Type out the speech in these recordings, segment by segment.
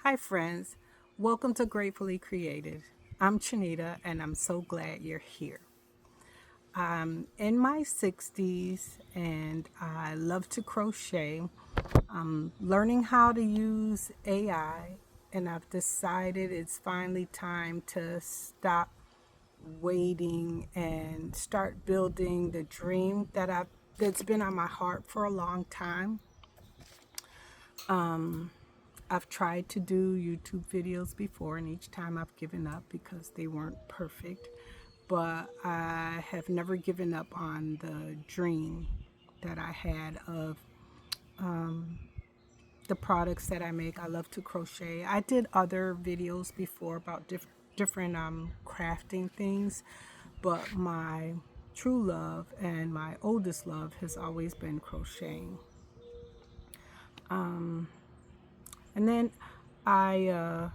Hi, friends. Welcome to Gratefully Creative. I'm Chinita, and I'm so glad you're here. I'm in my 60s, and I love to crochet. I'm learning how to use AI, and I've decided it's finally time to stop waiting and start building the dream that's been on my heart for a long time. I've tried to do YouTube videos before, and each time I've given up because they weren't perfect. But I have never given up on the dream that I had of the products that I make. I love to crochet. I did other videos before about different crafting things, but my true love and my oldest love has always been crocheting. And then I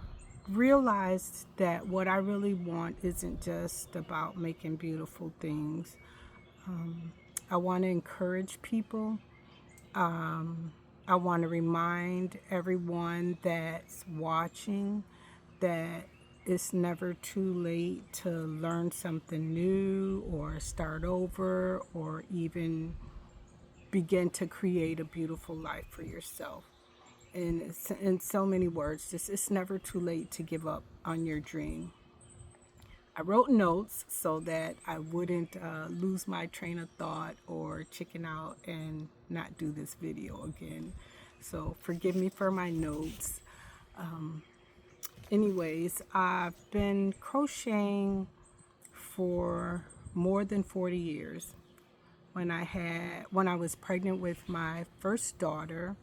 realized that what I really want isn't just about making beautiful things. I want to encourage people. I want to remind everyone that's watching that it's never too late to learn something new or start over or even begin to create a beautiful life for yourself. In so many words, just it's never too late to give up on your dream. I wrote notes so that I wouldn't lose my train of thought or chicken out and not do this video again. So forgive me for my notes. Anyways, I've been crocheting for more than 40 years. When I was pregnant with my first daughter,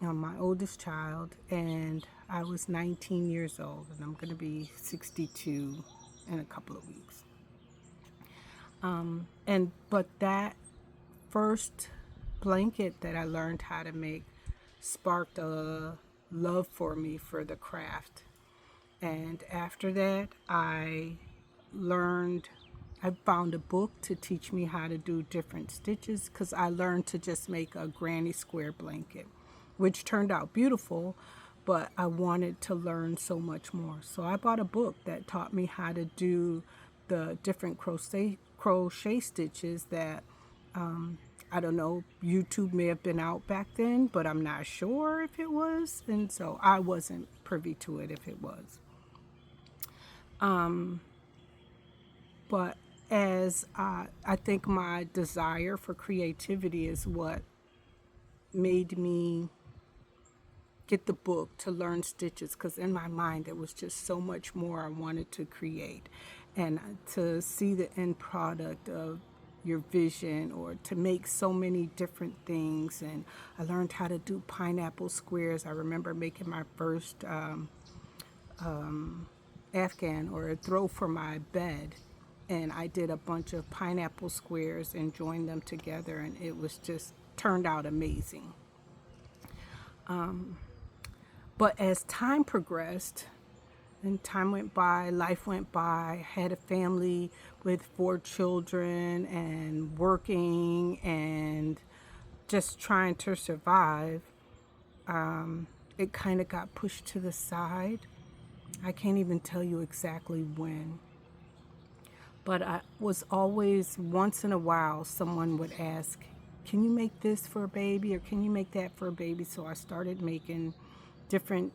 my oldest child, and I was 19 years old, and I'm going to be 62 in a couple of weeks. But that first blanket that I learned how to make sparked a love for me for the craft. And after that, learned I found a book to teach me how to do different stitches because I learned to just make a granny square blanket, which turned out beautiful, but I wanted to learn so much more. So I bought a book that taught me how to do the different crochet stitches that I don't know, YouTube may have been out back then, but I'm not sure if it was. And so I wasn't privy to it if it was. But as I think my desire for creativity is what made me get the book to learn stitches, because in my mind there was just so much more I wanted to create, and to see the end product of your vision, or to make so many different things. And I learned how to do pineapple squares. I remember making my first Afghan or a throw for my bed, and I did a bunch of pineapple squares and joined them together, and it was just turned out amazing. But as time progressed and time went by, life went by, I had a family with 4 children and working and just trying to survive, it kind of got pushed to the side. I can't even tell you exactly when. But I was always, once in a while, someone would ask, can you make this for a baby or can you make that for a baby? So I started making different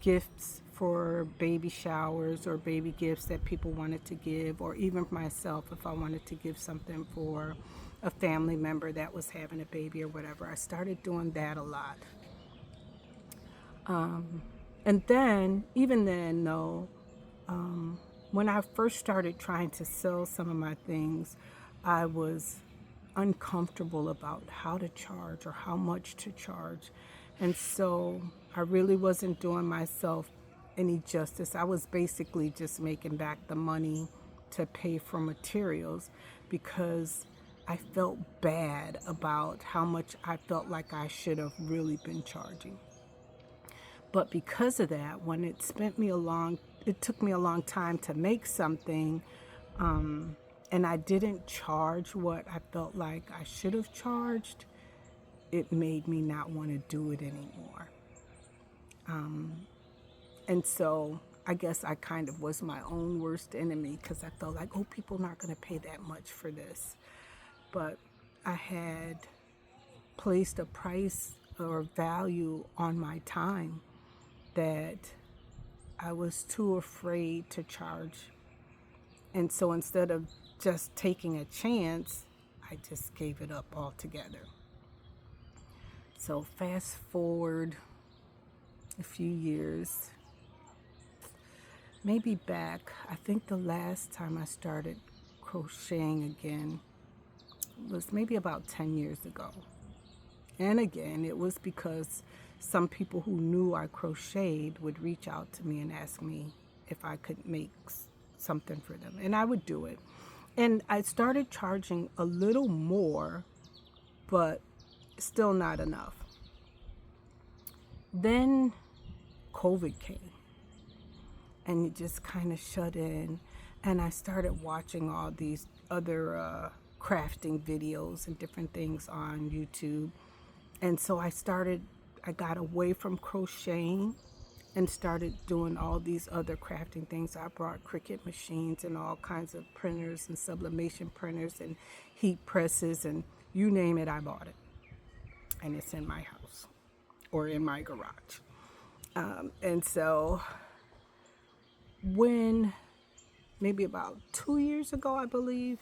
gifts for baby showers or baby gifts that people wanted to give, or even myself if I wanted to give something for a family member that was having a baby or whatever. I started doing that a lot. And then, even then, though, when I first started trying to sell some of my things, I was uncomfortable about how to charge or how much to charge. And so I really wasn't doing myself any justice. I was basically just making back the money to pay for materials because I felt bad about how much I felt like I should have really been charging. But because of that, when it took me a long time to make something, and I didn't charge what I felt like I should have charged, it made me not want to do it anymore. And so I guess I kind of was my own worst enemy because I felt like, oh, people are not going to pay that much for this. But I had placed a price or value on my time that I was too afraid to charge. And so instead of just taking a chance, I just gave it up altogether. So fast forward a few years, maybe back, I think the last time I started crocheting again was maybe about 10 years ago. And again, it was because some people who knew I crocheted would reach out to me and ask me if I could make something for them. And I would do it. And I started charging a little more, but still not enough. Then COVID came and it just kind of shut in. And I started watching all these other crafting videos and different things on YouTube. And so I got away from crocheting and started doing all these other crafting things. I brought Cricut machines and all kinds of printers and sublimation printers and heat presses and you name it, I bought it. And it's in my house or in my garage. And so when maybe about 2 years ago, I believe,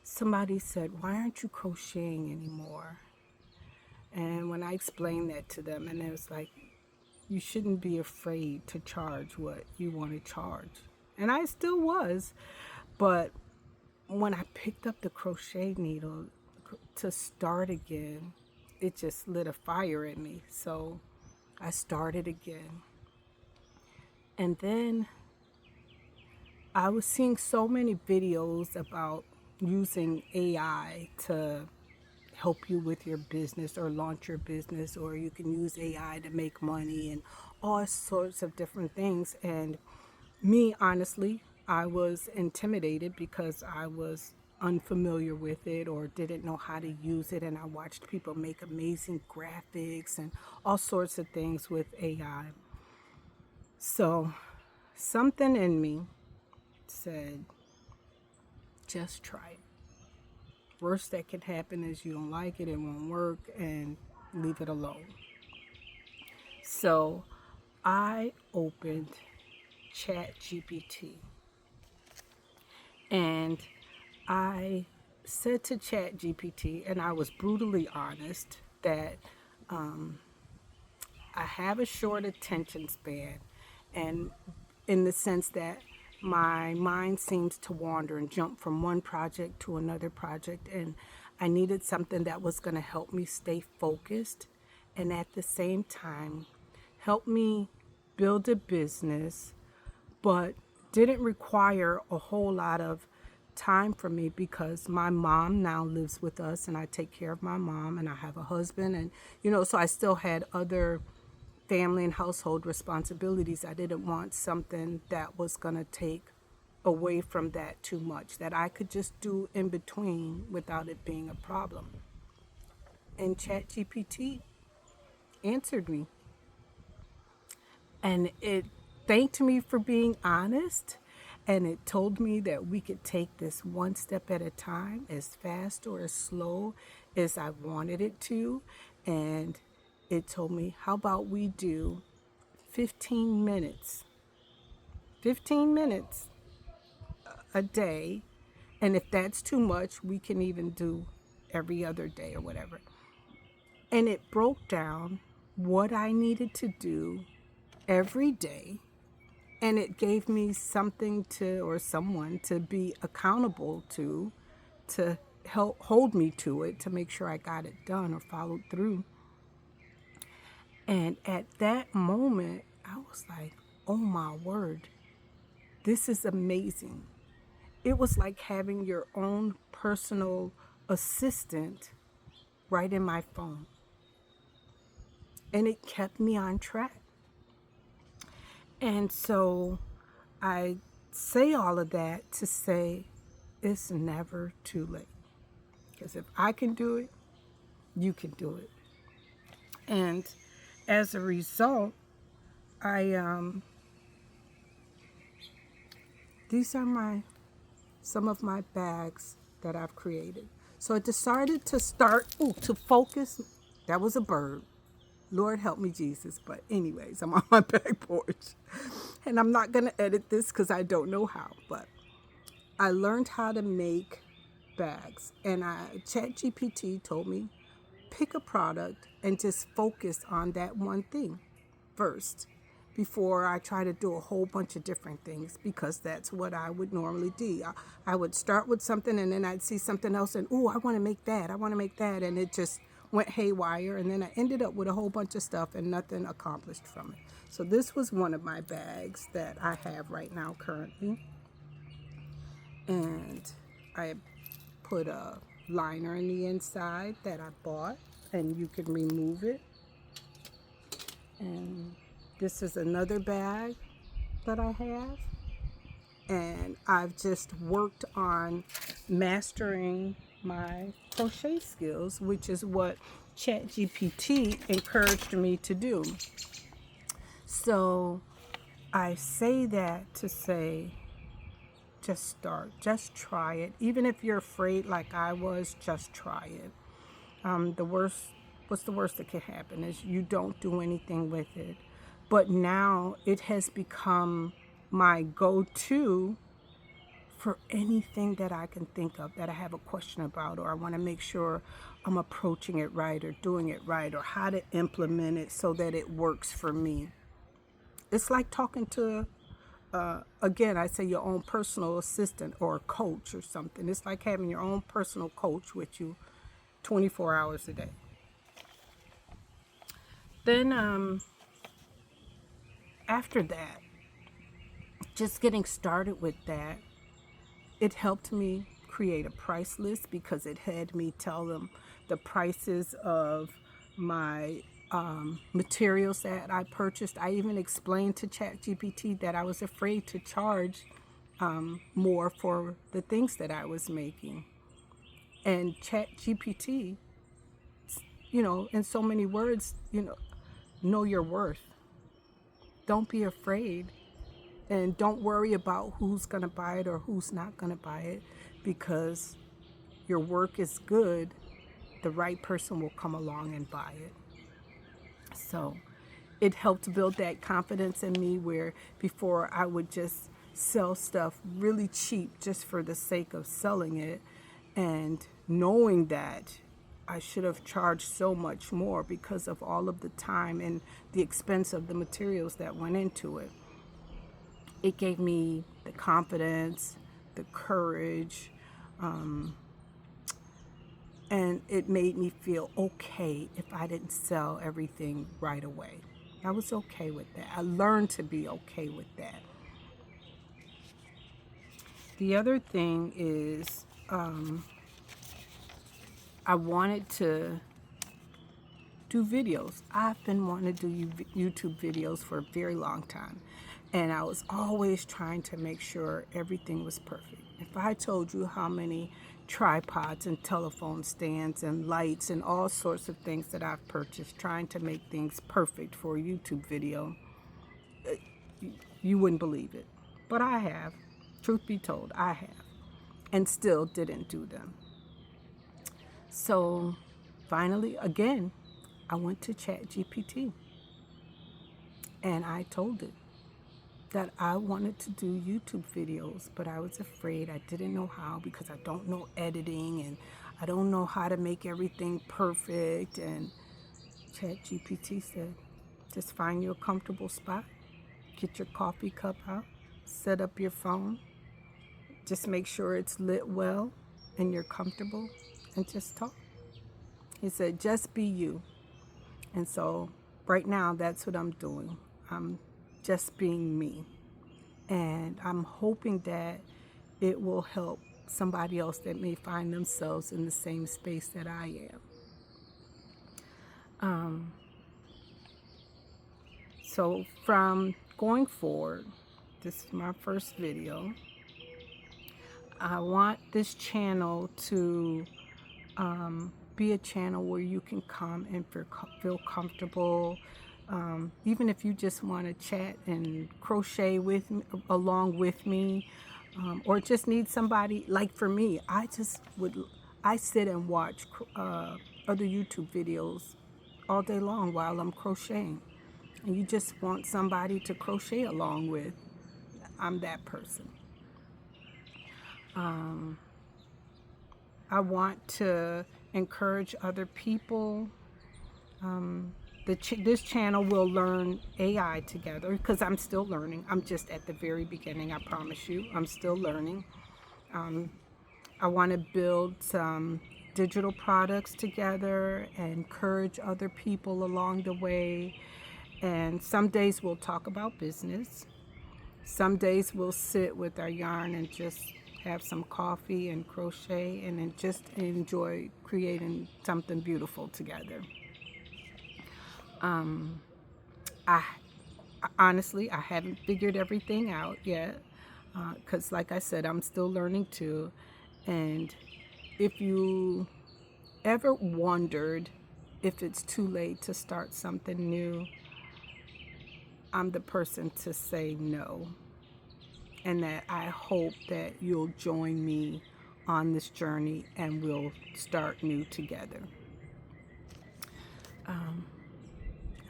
somebody said, why aren't you crocheting anymore? And when I explained that to them, and it was like, you shouldn't be afraid to charge what you want to charge. And I still was. But when I picked up the crochet needle to start again, it just lit a fire in me. So I started again. And then I was seeing so many videos about using AI to help you with your business or launch your business, or you can use AI to make money and all sorts of different things. And me, honestly, I was intimidated because I was unfamiliar with it or didn't know how to use it. And I watched people make amazing graphics and all sorts of things with AI. So something in me said, just try it. Worst that can happen is you don't like it, it won't work, and leave it alone. So I opened ChatGPT and I said to ChatGPT, and I was brutally honest, that I have a short attention span, and in the sense that my mind seems to wander and jump from one project to another project, and I needed something that was going to help me stay focused and at the same time help me build a business, but didn't require a whole lot of time for me because my mom now lives with us and I take care of my mom, and I have a husband, and so I still had other family and household responsibilities. I didn't want something that was going to take away from that too much, that I could just do in between without it being a problem. And ChatGPT answered me, and it thanked me for being honest, and it told me that we could take this one step at a time, as fast or as slow as I wanted it to. And it told me, how about we do 15 minutes a day, and if that's too much, we can even do every other day or whatever. And it broke down what I needed to do every day, and it gave me something or someone to be accountable to help hold me to it, to make sure I got it done or followed through. And at that moment, I was like, oh my word, this is amazing. It was like having your own personal assistant right in my phone. And it kept me on track. And so I say all of that to say it's never too late. Because if I can do it, you can do it. And as a result, I these are some of my bags that I've created. So I decided to to focus. That was a bird. Lord help me, Jesus. But anyways, I'm on my back porch. And I'm not going to edit this because I don't know how. But I learned how to make bags. And ChatGPT told me, pick a product and just focus on that one thing first before I try to do a whole bunch of different things, because that's what I would normally do. I would start with something and then I'd see something else and, oh, I want to make that. I want to make that. And it just went haywire. And then I ended up with a whole bunch of stuff and nothing accomplished from it. So this was one of my bags that I have right now currently. And I put a liner in the inside that I bought, and you can remove it. And this is another bag that I have, and I've just worked on mastering my crochet skills, which is what ChatGPT encouraged me to do. So I say that to say, just start, just try it. Even if you're afraid like I was, just try it. What's the worst that can happen is you don't do anything with it. But now it has become my go-to for anything that I can think of that I have a question about, or I want to make sure I'm approaching it right or doing it right, or how to implement it so that it works for me. It's like talking to, again, I say your own personal assistant or a coach or something. It's like having your own personal coach with you 24 hours a day. Then after that, just getting started with that, it helped me create a price list because it had me tell them the prices of my materials that I purchased. I even explained to ChatGPT that I was afraid to charge more for the things that I was making. And ChatGPT, in so many words, know your worth. Don't be afraid. And don't worry about who's going to buy it or who's not going to buy it, because your work is good. The right person will come along and buy it. So it helped build that confidence in me where before I would just sell stuff really cheap just for the sake of selling it, and knowing that I should have charged so much more because of all of the time and the expense of the materials that went into it. It gave me the confidence, the courage, and it made me feel okay if I didn't sell everything right away. I was okay with that. I learned to be okay with that. The other thing is I wanted to do videos. I've been wanting to do YouTube videos for a very long time. And I was always trying to make sure everything was perfect. If I told you how many tripods and telephone stands and lights and all sorts of things that I've purchased trying to make things perfect for a YouTube video, you wouldn't believe it. But I have. Truth be told, I have. And still didn't do them. So finally, again, I went to ChatGPT and I told it that I wanted to do YouTube videos, but I was afraid. I didn't know how because I don't know editing and I don't know how to make everything perfect. And ChatGPT said, just find you a comfortable spot, get your coffee cup out, set up your phone, just make sure it's lit well and you're comfortable, and just talk. He said, just be you. And so right now, that's what I'm doing. I'm just being me. And I'm hoping that it will help somebody else that may find themselves in the same space that I am. So from going forward, this is my first video. I want this channel to be a channel where you can come and feel comfortable, Even if you just want to chat and crochet with me, along with me, or just need somebody, like for me, I sit and watch other YouTube videos all day long while I'm crocheting. And you just want somebody to crochet along with. I'm that person. I want to encourage other people. This channel will learn AI together because I'm still learning. I'm just at the very beginning, I promise you. I'm still learning. I want to build some digital products together and encourage other people along the way. And some days we'll talk about business. Some days we'll sit with our yarn and just have some coffee and crochet and then just enjoy creating something beautiful together. I honestly, I haven't figured everything out yet because, like I said, I'm still learning too. And if you ever wondered if it's too late to start something new, I'm the person to say no. And that I hope that you'll join me on this journey and we'll start new together.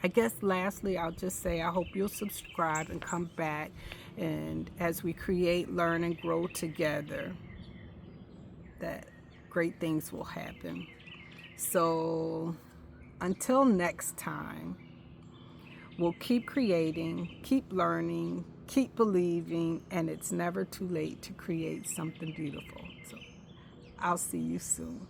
I guess lastly, I'll just say I hope you'll subscribe and come back, and as we create, learn, and grow together, that great things will happen. So until next time, we'll keep creating, keep learning, keep believing, and it's never too late to create something beautiful. So I'll see you soon.